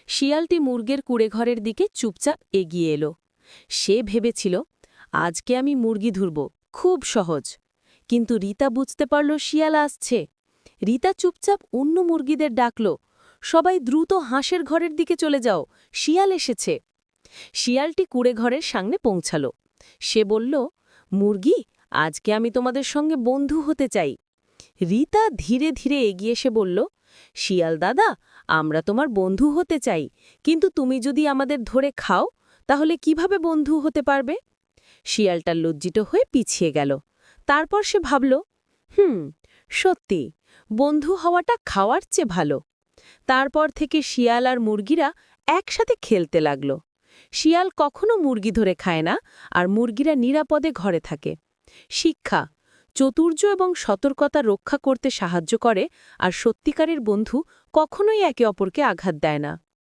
শিয়ালটি মুরগের কুঁড়েঘরের দিকে চুপচাপ এগিয়ে এলো। সে ভেবেছিল, আজকে আমি মুরগি ধরব, খুব সহজ। কিন্তু রিতা বুঝতে পারল শিয়াল আসছে। রিতা চুপচাপ অন্য মুরগিদের ডাকল, সবাই দ্রুত হাঁসের ঘরের দিকে চলে যাও, শিয়াল এসেছে। শিয়ালটি কুঁড়েঘরের সামনে পৌঁছাল। সে বলল, মুরগি, আজকে আমি তোমাদের সঙ্গে বন্ধু হতে চাই। রিতা ধীরে ধীরে এগিয়ে এসে বলল, শিয়াল দাদা, আমরা তোমার বন্ধু হতে চাই, কিন্তু তুমি যদি আমাদের ধরে খাও তাহলে কিভাবে বন্ধু হতে পারবে? শিয়ালটা লজ্জিত হয়ে পিছিয়ে গেল। তারপর সে ভাবল, সত্যি, বন্ধু হওয়াটা খাওয়ার চেয়ে ভালো। তারপর থেকে শিয়াল আর মুরগিরা একসাথে খেলতে লাগল। শিয়াল কখনো মুরগি ধরে খায় না, আর মুরগিরা নিরাপদে ঘরে থাকে। শিক্ষা: চতুর্য এবং সতর্কতা রক্ষা করতে সাহায্য করে, আর সত্যিকারের বন্ধু কখনোই একে অপরকে আঘাত দেয় না।